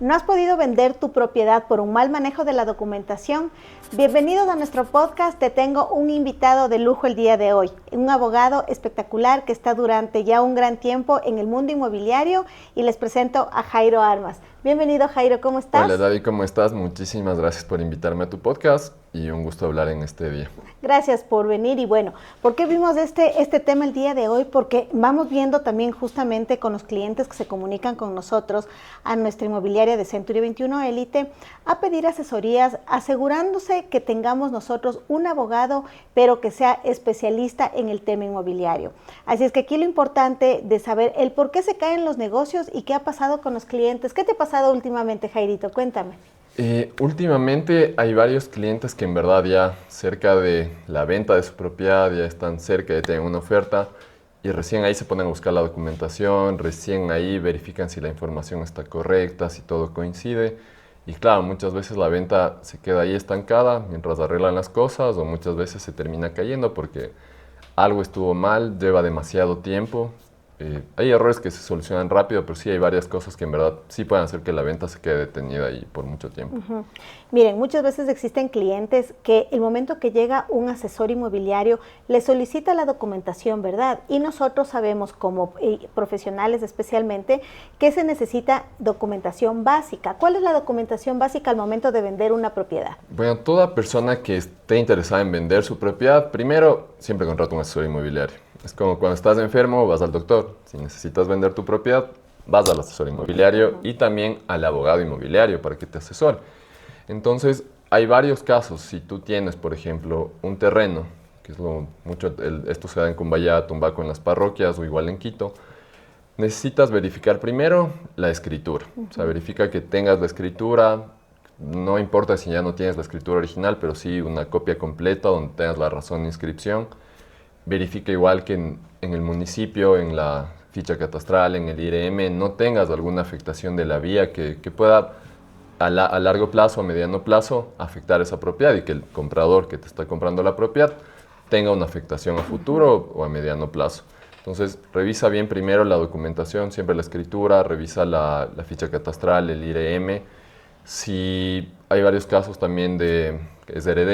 ¿No has podido vender tu propiedad por un mal manejo de la documentación? Bienvenidos a nuestro podcast. Te tengo un invitado de lujo el día de hoy, un abogado espectacular que está durante ya un gran tiempo en el mundo inmobiliario, y les presento a Jairo Armas. Bienvenido, Jairo, ¿cómo estás? Hola David, ¿cómo estás? Muchísimas gracias por invitarme a tu podcast y un gusto hablar en este día. Gracias por venir. Y bueno, ¿por qué vimos este tema el día de hoy? Porque vamos viendo también justamente con los clientes que se comunican con nosotros a nuestra inmobiliaria de Century 21 Elite a pedir asesorías, asegurándose que tengamos nosotros un abogado, pero que sea especialista en el tema inmobiliario. Así es que aquí lo importante de saber el por qué se caen los negocios y qué ha pasado con los clientes. ¿Qué te ha pasado últimamente, Jairito? Cuéntame. Últimamente hay varios clientes que en verdad ya cerca de la venta de su propiedad, ya están cerca de tener una oferta y recién ahí se ponen a buscar la documentación, recién ahí verifican si la información está correcta, si todo coincide. Y claro, muchas veces la venta se queda ahí estancada mientras arreglan las cosas, o muchas veces se termina cayendo porque algo estuvo mal, lleva demasiado tiempo. Hay errores que se solucionan rápido, pero sí hay varias cosas que en verdad sí pueden hacer que la venta se quede detenida ahí por mucho tiempo. Miren, muchas veces existen clientes que el momento que llega un asesor inmobiliario le solicita la documentación, ¿verdad? Y nosotros sabemos como profesionales especialmente que se necesita documentación básica. ¿Cuál es la documentación básica al momento de vender una propiedad? Bueno, toda persona que esté interesada en vender su propiedad, primero siempre contrata un asesor inmobiliario. Es como cuando estás enfermo, vas al doctor. Si necesitas vender tu propiedad, vas al asesor inmobiliario y también al abogado inmobiliario para que te asesore. Entonces, hay varios casos. Si tú tienes, por ejemplo, un terreno, que es esto se da en Cumbayá, Tumbaco, en las parroquias o igual en Quito, necesitas verificar primero la escritura. O sea, verifica que tengas la escritura. No importa si ya no tienes la escritura original, pero sí una copia completa donde tengas la razón de inscripción. Verifica igual que en el municipio, en la ficha catastral, en el IRM, no tengas alguna afectación de la vía que pueda a largo plazo, a mediano plazo, afectar esa propiedad, y que el comprador que te está comprando la propiedad tenga una afectación a futuro o a mediano plazo. Entonces, revisa bien primero la documentación, siempre la escritura, revisa la ficha catastral, el IRM. Si hay varios casos también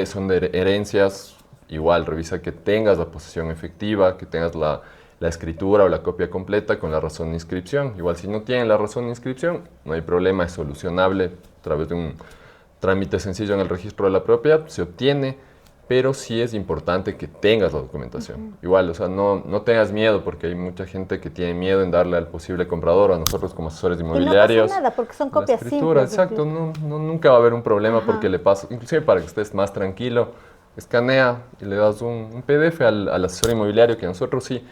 son de herencias, igual revisa que tengas la posesión efectiva, que tengas la escritura o la copia completa con la razón de inscripción. Igual si no tienen la razón de inscripción, no hay problema, es solucionable a través de un trámite sencillo en el registro de la propiedad, se obtiene, pero sí es importante que tengas la documentación. Igual, o sea, no tengas miedo, porque hay mucha gente que tiene miedo en darle al posible comprador o a nosotros como asesores inmobiliarios. Y no pasa nada, porque son copias simples. Exacto, nunca va a haber un problema porque le pasa, inclusive para que estés más tranquilo, escanea y le das un PDF al asesor inmobiliario, que nosotros sí,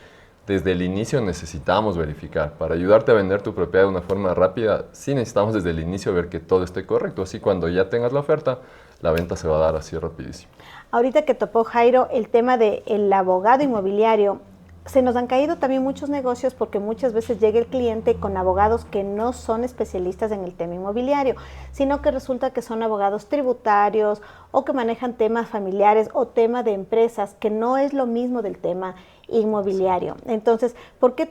desde el inicio necesitamos verificar. Para ayudarte a vender tu propiedad de una forma rápida, sí necesitamos desde el inicio ver que todo esté correcto. Así cuando ya tengas la oferta, la venta se va a dar así rapidísimo. Ahorita que topó Jairo el tema del abogado inmobiliario, se nos han caído también muchos negocios porque muchas veces llega el cliente con abogados que no son especialistas en el tema inmobiliario, sino que resulta que son abogados tributarios o que manejan temas familiares o tema de empresas, que no es lo mismo del tema inmobiliario. Entonces, ¿por qué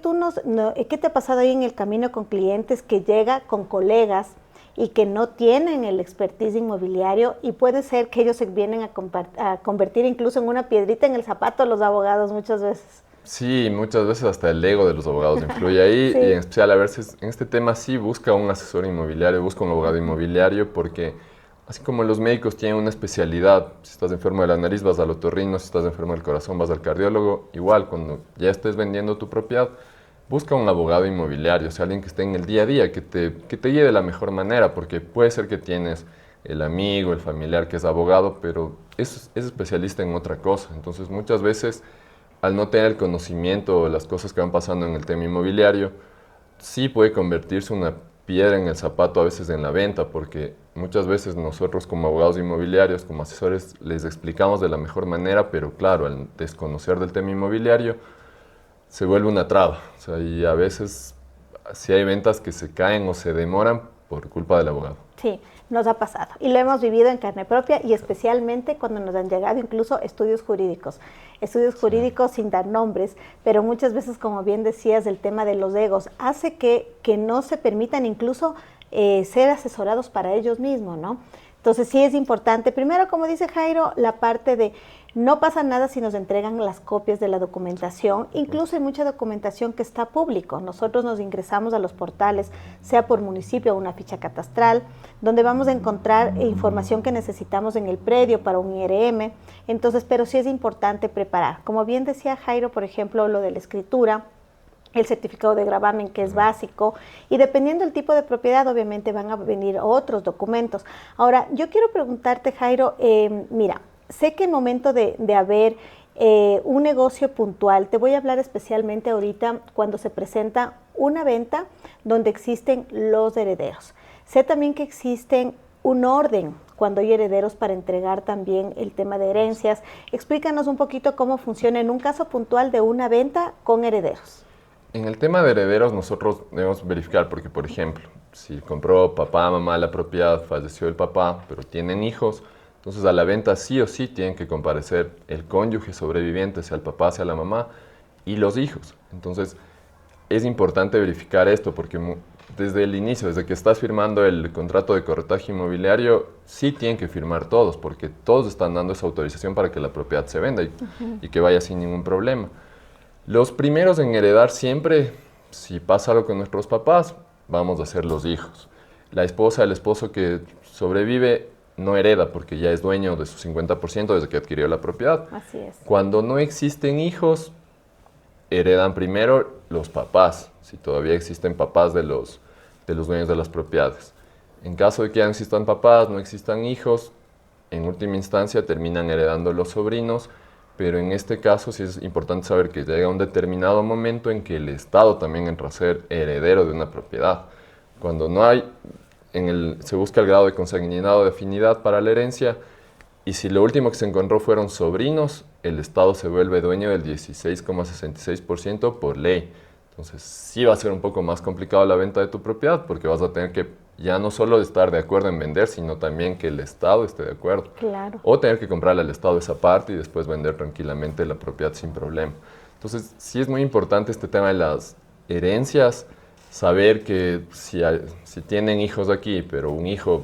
qué te ha pasado ahí en el camino con clientes que llega con colegas y que no tienen el expertise inmobiliario, y puede ser que ellos se vienen a convertir incluso en una piedrita en el zapato los abogados muchas veces? Sí, muchas veces hasta el ego de los abogados influye ahí. Sí. Y en especial a veces en este tema sí busca un asesor inmobiliario, busca un abogado inmobiliario, porque así como los médicos tienen una especialidad, si estás enfermo de la nariz vas al otorrino, si estás enfermo del corazón vas al cardiólogo, igual cuando ya estés vendiendo tu propiedad, busca un abogado inmobiliario, o sea, alguien que esté en el día a día, que te guíe de la mejor manera, porque puede ser que tienes el amigo, el familiar que es abogado, pero es especialista en otra cosa. Entonces muchas veces, al no tener el conocimiento de las cosas que van pasando en el tema inmobiliario, sí puede convertirse una piedra en el zapato a veces en la venta, porque muchas veces nosotros como abogados inmobiliarios, como asesores, les explicamos de la mejor manera, pero claro, al desconocer del tema inmobiliario, se vuelve una traba. O sea, y a veces sí hay ventas que se caen o se demoran por culpa del abogado. Sí, nos ha pasado y lo hemos vivido en carne propia y especialmente cuando nos han llegado incluso estudios jurídicos sin dar nombres, pero muchas veces, como bien decías, el tema de los egos hace que no se permitan incluso ser asesorados para ellos mismos, ¿no? Entonces sí es importante, primero, como dice Jairo, la parte de no pasa nada si nos entregan las copias de la documentación, incluso hay mucha documentación que está público. Nosotros nos ingresamos a los portales, sea por municipio o una ficha catastral, donde vamos a encontrar información que necesitamos en el predio para un IRM. Entonces, pero sí es importante preparar. Como bien decía Jairo, por ejemplo, lo de la escritura, el certificado de gravamen, que es básico, y dependiendo del tipo de propiedad, obviamente van a venir otros documentos. Ahora, yo quiero preguntarte, Jairo, mira, sé que en momento de haber un negocio puntual, te voy a hablar especialmente ahorita cuando se presenta una venta donde existen los herederos. Sé también que existen un orden cuando hay herederos para entregar también el tema de herencias. Explícanos un poquito cómo funciona en un caso puntual de una venta con herederos. En el tema de herederos nosotros debemos verificar porque, por ejemplo, si compró papá, mamá la propiedad, falleció el papá, pero tienen hijos, entonces a la venta sí o sí tienen que comparecer el cónyuge sobreviviente, sea el papá, sea la mamá, y los hijos. Entonces es importante verificar esto porque desde el inicio, desde que estás firmando el contrato de corretaje inmobiliario, sí tienen que firmar todos porque todos están dando esa autorización para que la propiedad se venda y que vaya sin ningún problema. Los primeros en heredar siempre, si pasa algo con nuestros papás, vamos a ser los hijos. La esposa, el esposo que sobrevive no hereda porque ya es dueño de su 50% desde que adquirió la propiedad. Así es. Cuando no existen hijos, heredan primero los papás, si todavía existen papás de los dueños de las propiedades. En caso de que ya no existan papás, no existan hijos, en última instancia terminan heredando los sobrinos, pero en este caso sí es importante saber que llega un determinado momento en que el Estado también entra a ser heredero de una propiedad. Cuando no hay, se busca el grado de consanguinidad o de afinidad para la herencia, y si lo último que se encontró fueron sobrinos, el Estado se vuelve dueño del 16,66% por ley. Entonces sí va a ser un poco más complicado la venta de tu propiedad porque vas a tener que ya no solo estar de acuerdo en vender, sino también que el Estado esté de acuerdo. Claro. O tener que comprarle al Estado esa parte y después vender tranquilamente la propiedad sin problema. Entonces sí es muy importante este tema de las herencias, saber que si tienen hijos aquí, pero un hijo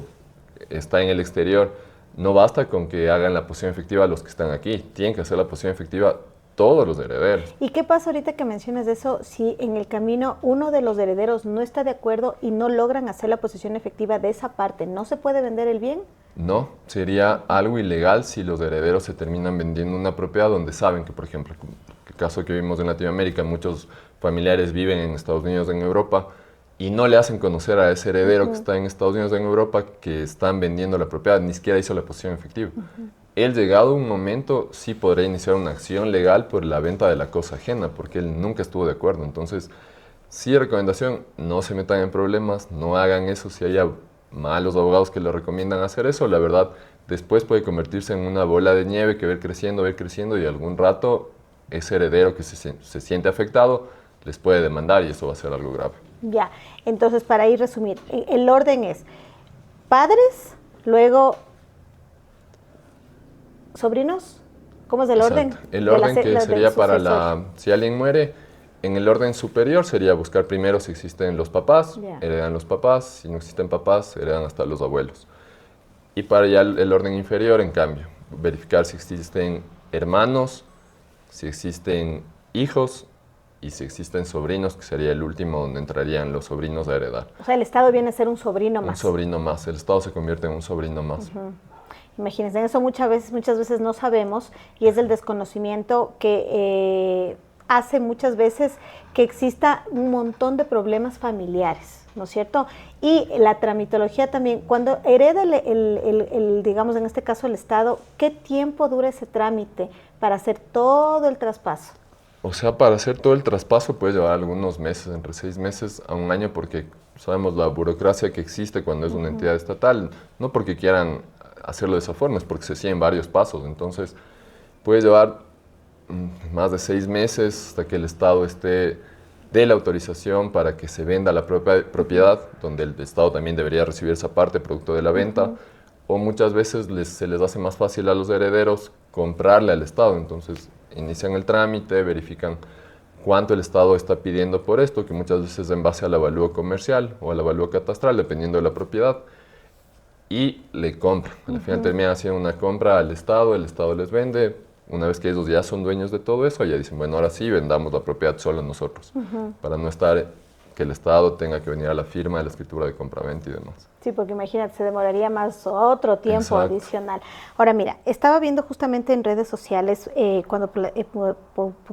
está en el exterior, no basta con que hagan la posición efectiva los que están aquí, tienen que hacer la posición efectiva todos los herederos. ¿Y qué pasa ahorita que mencionas eso si en el camino uno de los herederos no está de acuerdo y no logran hacer la posesión efectiva de esa parte? ¿No se puede vender el bien? No, sería algo ilegal si los herederos se terminan vendiendo una propiedad donde saben que, por ejemplo, el caso que vimos en Latinoamérica, muchos familiares viven en Estados Unidos, en Europa, y no le hacen conocer a ese heredero que está en Estados Unidos, en Europa, que están vendiendo la propiedad, ni siquiera hizo la posesión efectiva. Él, llegado un momento, sí podría iniciar una acción legal por la venta de la cosa ajena, porque él nunca estuvo de acuerdo. Entonces, sí, recomendación, no se metan en problemas, no hagan eso. Si hay malos abogados que le recomiendan hacer eso, la verdad, después puede convertirse en una bola de nieve que va a ir creciendo y algún rato ese heredero que se siente afectado les puede demandar y eso va a ser algo grave. Ya, entonces para ir resumir, el orden es padres, luego sobrinos. ¿Cómo es el orden? El orden que sería para si alguien muere, en el orden superior sería buscar primero si existen los papás, heredan los papás, si no existen papás, heredan hasta los abuelos. Y para ya el orden inferior, en cambio, verificar si existen hermanos, si existen hijos y si existen sobrinos, que sería el último donde entrarían los sobrinos a heredar. O sea, el Estado viene a ser un sobrino más. Un sobrino más, el Estado se convierte en un sobrino más. Imagínense, eso muchas veces no sabemos y es el desconocimiento que hace muchas veces que exista un montón de problemas familiares, ¿no es cierto? Y la tramitología también, cuando hereda digamos en este caso el Estado, ¿qué tiempo dura ese trámite para hacer todo el traspaso? O sea, para hacer todo el traspaso puede llevar algunos meses, entre 6 meses a un año, porque sabemos la burocracia que existe cuando es una entidad estatal, no porque quieran hacerlo de esa forma, es porque se siguen varios pasos. Entonces, puede llevar más de 6 meses hasta que el Estado esté de la autorización para que se venda la propia propiedad, donde el Estado también debería recibir esa parte producto de la venta, o muchas veces se les hace más fácil a los herederos comprarle al Estado. Entonces inician el trámite, verifican cuánto el Estado está pidiendo por esto, que muchas veces es en base al avalúo comercial o al avalúo catastral, dependiendo de la propiedad, y le compran. Al final terminan haciendo una compra al Estado, el Estado les vende. Una vez que ellos ya son dueños de todo eso, ya dicen, bueno, ahora sí vendamos la propiedad solo nosotros, para no estar que el Estado tenga que venir a la firma de la escritura de compraventa y demás. Sí, porque imagínate, se demoraría más otro tiempo Exacto. adicional. Ahora mira, estaba viendo justamente en redes sociales cuando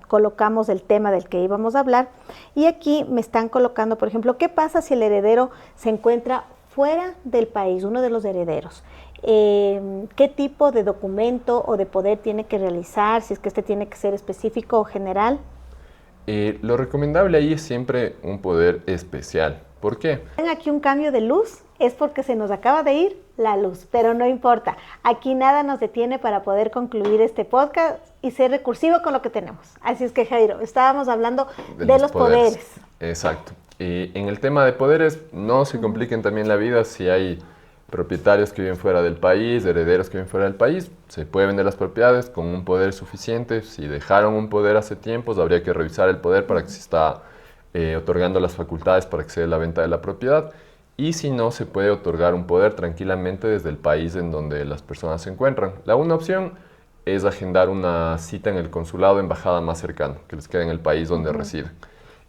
colocamos el tema del que íbamos a hablar, y aquí me están colocando, por ejemplo, ¿qué pasa si el heredero se encuentra fuera del país, uno de los herederos? ¿Qué tipo de documento o de poder tiene que realizar? Si es que este tiene que ser específico o general. Lo recomendable ahí es siempre un poder especial. ¿Por qué? Ven aquí un cambio de luz, es porque se nos acaba de ir la luz, pero no importa. Aquí nada nos detiene para poder concluir este podcast y ser recursivo con lo que tenemos. Así es que, Jairo, estábamos hablando de los poderes. Exacto. En el tema de poderes, no se compliquen también la vida si hay propietarios que viven fuera del país, herederos que viven fuera del país. Se puede vender las propiedades con un poder suficiente. Si dejaron un poder hace tiempos, habría que revisar el poder para que se está otorgando las facultades para acceder a la venta de la propiedad. Y si no, se puede otorgar un poder tranquilamente desde el país en donde las personas se encuentran. La una opción es agendar una cita en el consulado o embajada más cercano, que les quede en el país donde residen.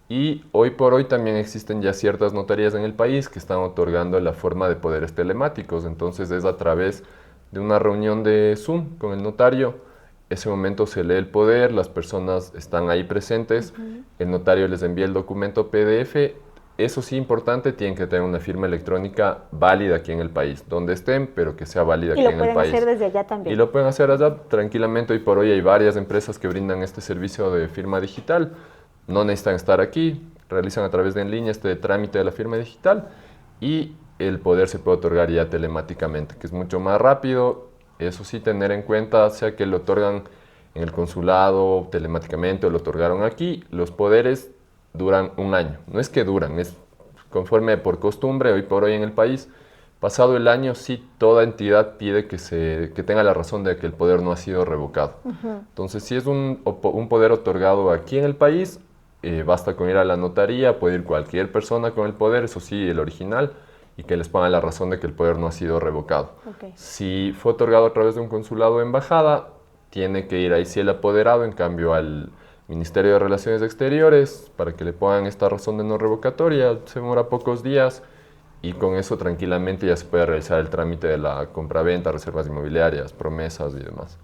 Y hoy por hoy también existen ya ciertas notarías en el país que están otorgando la forma de poderes telemáticos. Entonces es a través de una reunión de Zoom con el notario. Ese momento se lee el poder, las personas están ahí presentes, el notario les envía el documento PDF. Eso sí, importante, tienen que tener una firma electrónica válida aquí en el país, donde estén, pero que sea válida aquí en el país. Y lo pueden hacer desde allá también. Y lo pueden hacer allá tranquilamente. Hoy por hoy hay varias empresas que brindan este servicio de firma digital. No necesitan estar aquí, realizan a través de en línea este trámite de la firma digital y el poder se puede otorgar ya telemáticamente, que es mucho más rápido. Eso sí, tener en cuenta, sea que lo otorgan en el consulado telemáticamente o lo otorgaron aquí, los poderes duran un año. No es que duran, es conforme por costumbre hoy por hoy en el país. Pasado el año, sí, toda entidad pide que tenga la razón de que el poder no ha sido revocado. Entonces, si es un poder otorgado aquí en el país, basta con ir a la notaría, puede ir cualquier persona con el poder, eso sí, el original, y que les pongan la razón de que el poder no ha sido revocado. Si fue otorgado a través de un consulado o embajada, tiene que ir ahí sí el apoderado, en cambio al Ministerio de Relaciones Exteriores, para que le pongan esta razón de no revocatoria, se demora pocos días, y con eso tranquilamente ya se puede realizar el trámite de la compraventa, reservas inmobiliarias, promesas y demás.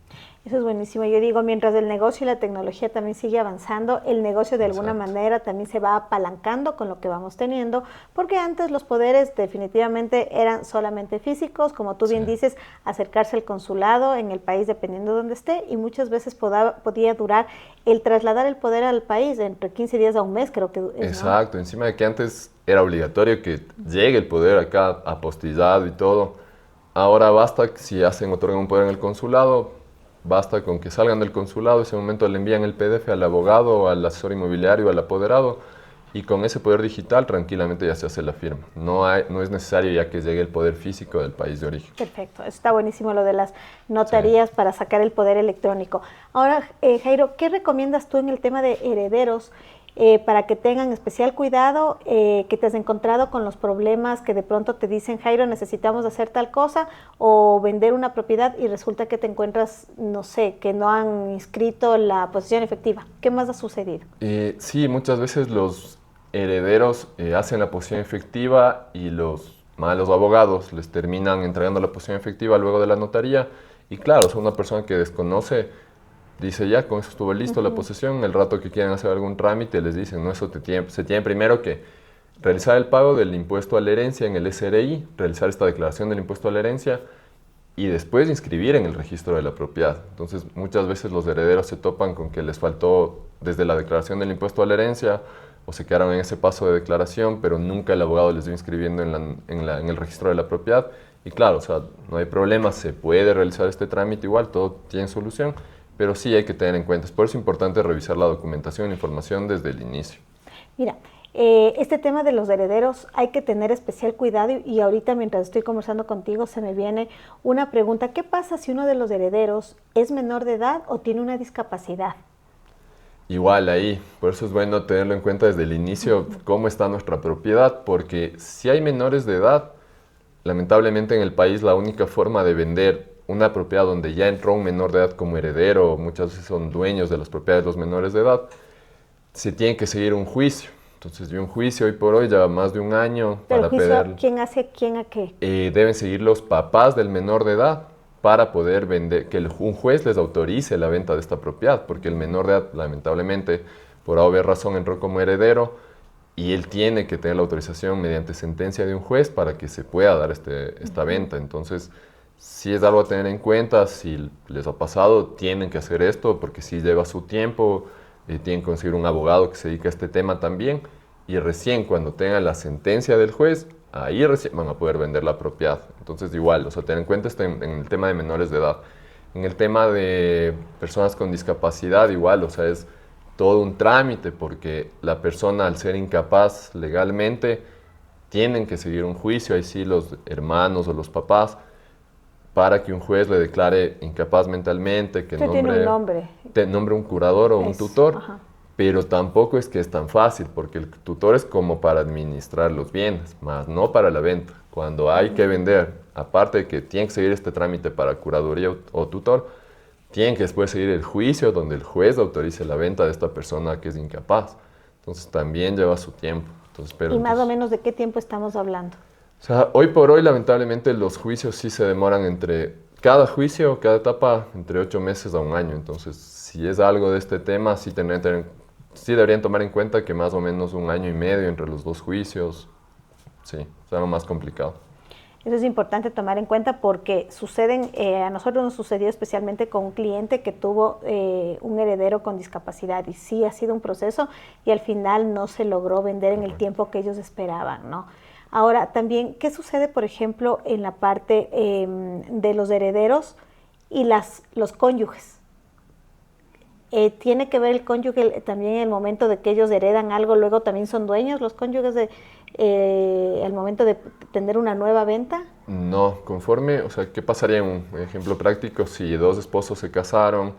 Eso es buenísimo. Yo digo, mientras el negocio y la tecnología también sigue avanzando, el negocio de alguna manera también se va apalancando con lo que vamos teniendo, porque antes los poderes definitivamente eran solamente físicos, como tú bien dices, acercarse al consulado en el país dependiendo de donde esté, y muchas veces podía durar el trasladar el poder al país entre 15 días a un mes, creo que es, Exacto, ¿no? Encima de que antes era obligatorio que llegue el poder acá apostillado y todo. Ahora basta que si otorgan un poder en el consulado, basta con que salgan del consulado, ese momento le envían el PDF al abogado, al asesor inmobiliario, al apoderado, y con ese poder digital tranquilamente ya se hace la firma. No es necesario ya que llegue el poder físico del país de origen. Perfecto, está buenísimo lo de las notarías para sacar el poder electrónico. Ahora, Jairo, ¿qué recomiendas tú en el tema de herederos para que tengan especial cuidado, que te has encontrado con los problemas que de pronto te dicen, Jairo, necesitamos hacer tal cosa, o vender una propiedad y resulta que te encuentras, no sé, que no han inscrito la posesión efectiva? ¿Qué más ha sucedido? Sí, muchas veces los herederos hacen la posesión efectiva y los malos abogados les terminan entregando la posesión efectiva luego de la notaría. Y claro, es una persona que desconoce, dice ya, con eso estuvo listo la posesión. El rato que quieran hacer algún trámite les dicen, no, eso se tiene primero que realizar el pago del impuesto a la herencia en el SRI, realizar esta declaración del impuesto a la herencia y después inscribir en el registro de la propiedad. Entonces muchas veces los herederos se topan con que les faltó desde la declaración del impuesto a la herencia o se quedaron en ese paso de declaración, pero nunca el abogado les dio inscribiendo en el registro de la propiedad. Y claro, o sea, no hay problema, se puede realizar este trámite igual, todo tiene solución, pero sí hay que tener en cuenta. Es por eso importante revisar la documentación e información desde el inicio. Mira, este tema de los herederos hay que tener especial cuidado y ahorita mientras estoy conversando contigo se me viene una pregunta. ¿Qué pasa si uno de los herederos es menor de edad o tiene una discapacidad? Igual ahí, por eso es bueno tenerlo en cuenta desde el inicio, cómo está nuestra propiedad, porque si hay menores de edad, lamentablemente en el país la única forma de vender una propiedad donde ya entró un menor de edad como heredero, muchas veces son dueños de las propiedades de los menores de edad, se tiene que seguir un juicio. Entonces, un juicio hoy por hoy lleva más de un año Pero para el juicio, pedir. ¿quién hace quién a qué? Deben seguir los papás del menor de edad para poder vender, que un juez les autorice la venta de esta propiedad, porque el menor de edad, lamentablemente, por haber razón, entró como heredero y él tiene que tener la autorización mediante sentencia de un juez para que se pueda dar esta venta. Entonces, si es algo a tener en cuenta, si les ha pasado, tienen que hacer esto, porque si lleva su tiempo, tienen que conseguir un abogado que se dedique a este tema también, y recién cuando tengan la sentencia del juez, ahí recién van a poder vender la propiedad. Entonces igual, o sea, ten en cuenta esto en el tema de menores de edad. En el tema de personas con discapacidad, igual, o sea, es todo un trámite porque la persona al ser incapaz legalmente tienen que seguir un juicio, ahí sí los hermanos o los papás, para que un juez le declare incapaz mentalmente, que Usted tiene un nombre. nombre un curador o un tutor, Ajá. pero tampoco es que es tan fácil, porque el tutor es como para administrar los bienes, más no para la venta. Cuando hay que vender, aparte de que tiene que seguir este trámite para curaduría o tutor, tienen que después seguir el juicio donde el juez autorice la venta de esta persona que es incapaz. Entonces también lleva su tiempo. Entonces, ¿Y más o menos de qué tiempo estamos hablando? o sea, hoy por hoy, lamentablemente, los juicios sí se demoran cada juicio, cada etapa, entre 8 meses a un año. Entonces, si es algo de este tema, sí deberían tomar en cuenta que más o menos 1 año y medio entre los dos juicios, sí, es algo más complicado. Eso es importante tomar en cuenta porque a nosotros nos sucedió especialmente con un cliente que tuvo un heredero con discapacidad y sí ha sido un proceso y al final no se logró vender en el tiempo que ellos esperaban, ¿no? Ahora, también, ¿qué sucede, por ejemplo, en la parte de los herederos y los cónyuges? ¿Tiene que ver el cónyuge también en el momento de que ellos heredan algo, luego también son dueños los cónyuges al momento de tener una nueva venta? No, o sea, ¿qué pasaría en un ejemplo práctico si dos esposos se casaron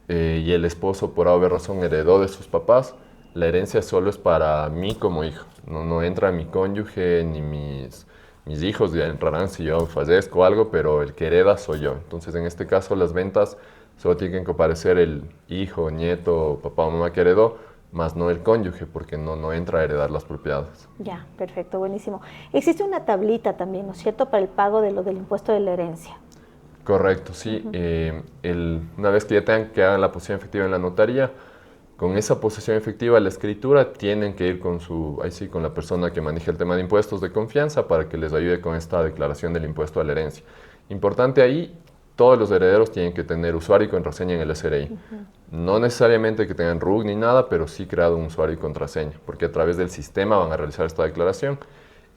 y el esposo por haber razón heredó de sus papás? La herencia solo es para mí como hijo, no entra mi cónyuge ni mis hijos, ya entrarán si yo fallezco o algo, pero el que hereda soy yo. Entonces, en este caso, las ventas solo tienen que aparecer el hijo, nieto, papá o mamá que heredó, más no el cónyuge, porque no entra a heredar las propiedades. Ya, perfecto, buenísimo. Existe una tablita también, ¿no es cierto?, para el pago de lo del impuesto de la herencia. Correcto, sí. Una vez que ya tengan que hagan la posesión efectiva en la notaría, con esa posesión efectiva, la escritura, tienen que ir con la persona que maneja el tema de impuestos de confianza para que les ayude con esta declaración del impuesto a la herencia. Importante ahí, todos los herederos tienen que tener usuario y contraseña en el SRI. No necesariamente que tengan RUC ni nada, pero sí creado un usuario y contraseña, porque a través del sistema van a realizar esta declaración.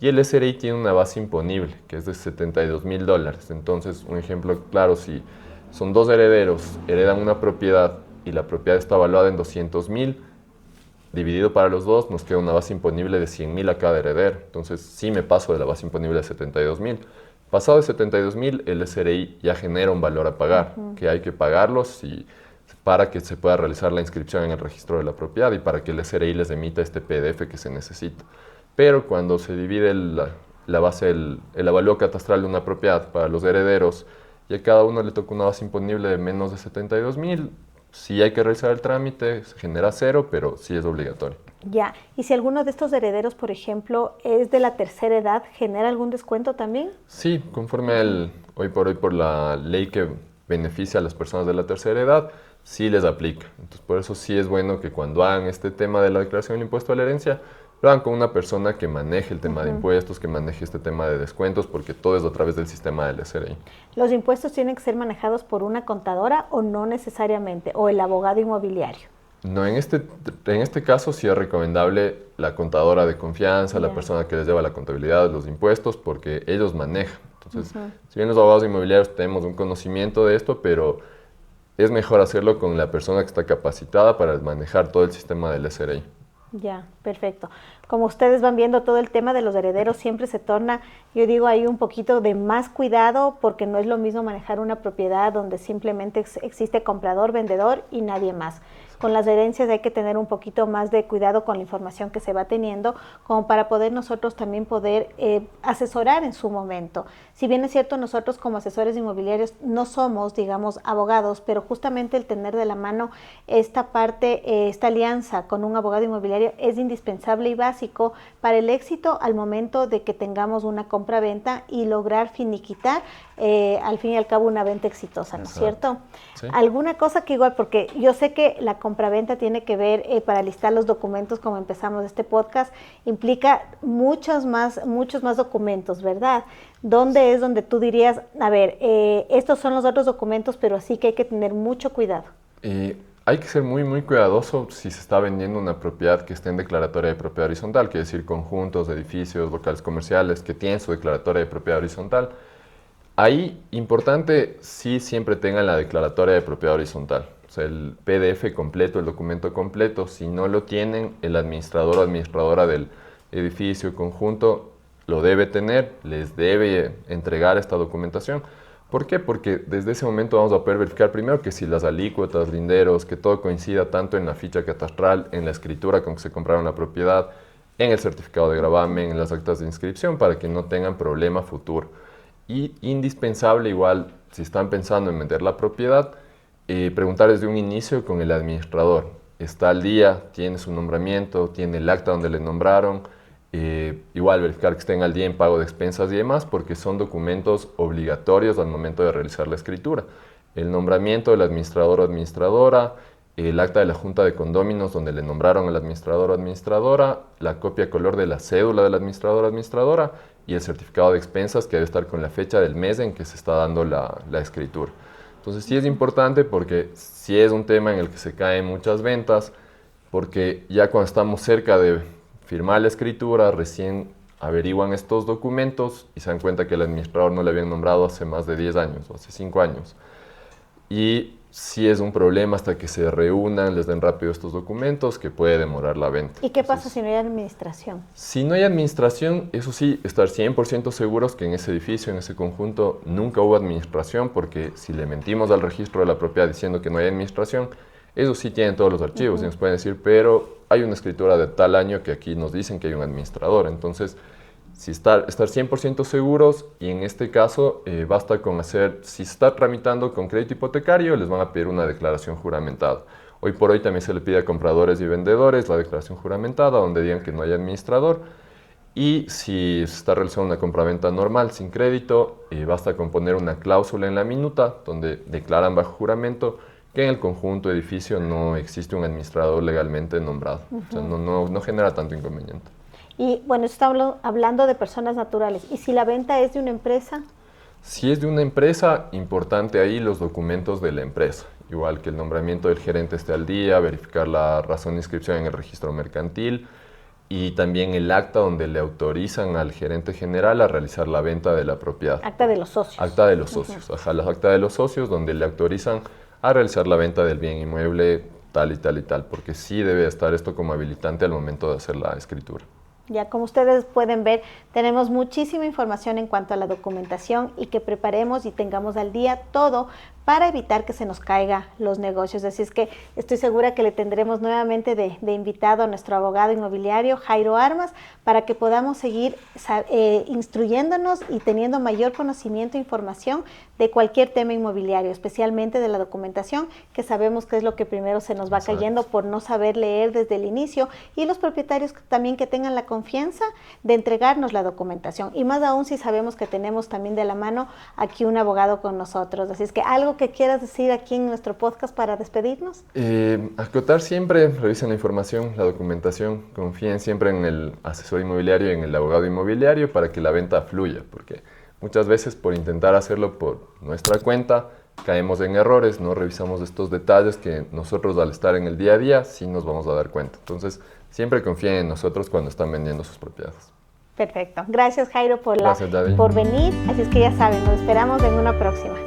Y el SRI tiene una base imponible, que es de $72,000. Entonces, un ejemplo claro, si son dos herederos, heredan una propiedad y la propiedad está valuada en 200,000, dividido para los dos, nos queda una base imponible de 100,000 a cada heredero. Entonces, sí me paso de la base imponible de 72,000. Pasado de 72,000, el SRI ya genera un valor a pagar, que hay que pagarlos para que se pueda realizar la inscripción en el registro de la propiedad y para que el SRI les emita este PDF que se necesita. Pero cuando se divide la base, el avalúo catastral de una propiedad para los herederos y a cada uno le toca una base imponible de menos de 72,000, sí hay que realizar el trámite, se genera 0, pero sí es obligatorio. Ya, y si alguno de estos herederos, por ejemplo, es de la tercera edad, ¿genera algún descuento también? Sí, conforme hoy por la ley que beneficia a las personas de la tercera edad, sí les aplica. Entonces, por eso sí es bueno que cuando hagan este tema de la declaración del impuesto a la herencia, lo hagan con una persona que maneje el tema de impuestos, que maneje este tema de descuentos, porque todo es a través del sistema del SRI. ¿Los impuestos tienen que ser manejados por una contadora o no necesariamente, o el abogado inmobiliario? No, en este caso sí es recomendable la contadora de confianza, la persona que les lleva la contabilidad de los impuestos, porque ellos manejan. Entonces, si bien los abogados inmobiliarios tenemos un conocimiento de esto, pero es mejor hacerlo con la persona que está capacitada para manejar todo el sistema del SRI. Ya, perfecto. Como ustedes van viendo, todo el tema de los herederos siempre se torna, yo digo, ahí un poquito de más cuidado porque no es lo mismo manejar una propiedad donde simplemente existe comprador, vendedor y nadie más. Con las herencias hay que tener un poquito más de cuidado con la información que se va teniendo, como para poder nosotros también poder asesorar en su momento. Si bien es cierto, nosotros como asesores inmobiliarios no somos, digamos, abogados, pero justamente el tener de la mano esta parte, esta alianza con un abogado inmobiliario es indispensable y básico para el éxito al momento de que tengamos una compra-venta y lograr finiquitar al fin y al cabo una venta exitosa, ¿no es cierto? Sí. Alguna cosa que igual, porque yo sé que la compraventa tiene que ver, para listar los documentos como empezamos este podcast, implica muchos más documentos, ¿verdad? ¿Dónde es donde tú dirías, a ver, estos son los otros documentos, pero sí que hay que tener mucho cuidado? Hay que ser muy, muy cuidadoso si se está vendiendo una propiedad que esté en declaratoria de propiedad horizontal, quiere decir conjuntos, edificios, locales comerciales que tienen su declaratoria de propiedad horizontal. Ahí, importante, sí siempre tengan la declaratoria de propiedad horizontal, o sea, el PDF completo, el documento completo. Si no lo tienen, el administrador o administradora del edificio, conjunto, lo debe tener, les debe entregar esta documentación. ¿Por qué? Porque desde ese momento vamos a poder verificar primero que si las alícuotas, linderos, que todo coincida tanto en la ficha catastral, en la escritura con que se compraron la propiedad, en el certificado de gravamen, en las actas de inscripción, para que no tengan problema futuro. Y indispensable igual, si están pensando en vender la propiedad, preguntar desde un inicio con el administrador. Está al día, tiene su nombramiento, tiene el acta donde le nombraron. Igual verificar que estén al día en pago de expensas y demás, porque son documentos obligatorios al momento de realizar la escritura. El nombramiento del administrador o administradora, el acta de la junta de condóminos donde le nombraron al administrador o administradora, la copia color de la cédula del administrador o administradora y el certificado de expensas que debe estar con la fecha del mes en que se está dando la escritura. Entonces sí es importante porque sí es un tema en el que se caen muchas ventas, porque ya cuando estamos cerca de firmar la escritura, recién averiguan estos documentos y se dan cuenta que el administrador no le habían nombrado hace más de 10 años o hace 5 años. Y sí es un problema hasta que se reúnan, les den rápido estos documentos, que puede demorar la venta. ¿Y qué pasa si no hay administración? Si no hay administración, eso sí, estar 100% seguros que en ese edificio, en ese conjunto, nunca hubo administración, porque si le mentimos al registro de la propiedad diciendo que no hay administración, eso sí tienen todos los archivos y nos pueden decir, pero hay una escritura de tal año que aquí nos dicen que hay un administrador. Entonces, si estar 100% seguros, y en este caso basta con hacer, si se está tramitando con crédito hipotecario, les van a pedir una declaración juramentada. Hoy por hoy también se le pide a compradores y vendedores la declaración juramentada, donde digan que no hay administrador. Y si se está realizando una compraventa normal, sin crédito, basta con poner una cláusula en la minuta, donde declaran bajo juramento que en el conjunto edificio no existe un administrador legalmente nombrado. O sea, no genera tanto inconveniente. Y bueno, está hablando de personas naturales. ¿Y si la venta es de una empresa? Si es de una empresa, importante ahí los documentos de la empresa. Igual que el nombramiento del gerente esté al día, verificar la razón de inscripción en el registro mercantil y también el acta donde le autorizan al gerente general a realizar la venta de la propiedad. Acta de los socios. Acta de los socios. Ajá, la acta de los socios donde le autorizan a realizar la venta del bien inmueble tal y tal y tal, porque sí debe estar esto como habilitante al momento de hacer la escritura. Ya, como ustedes pueden ver, tenemos muchísima información en cuanto a la documentación y que preparemos y tengamos al día todo para evitar que se nos caigan los negocios. Así es que estoy segura que le tendremos nuevamente de invitado a nuestro abogado inmobiliario, Jairo Armas, para que podamos seguir instruyéndonos y teniendo mayor conocimiento e información de cualquier tema inmobiliario, especialmente de la documentación, que sabemos que es lo que primero se nos va cayendo por no saber leer desde el inicio, y los propietarios también que tengan la confianza de entregarnos la documentación, y más aún si sabemos que tenemos también de la mano aquí un abogado con nosotros. Así es que algo que quieras decir aquí en nuestro podcast para despedirnos. Acotar siempre, revisen la información, la documentación, confíen siempre en el asesor inmobiliario y en el abogado inmobiliario para que la venta fluya, porque muchas veces por intentar hacerlo por nuestra cuenta caemos en errores, no revisamos estos detalles que nosotros al estar en el día a día sí nos vamos a dar cuenta. Entonces siempre confíen en nosotros cuando están vendiendo sus propiedades. Perfecto. Gracias, Jairo, por Gracias, David. por venir. Así es que ya saben, nos esperamos en una próxima.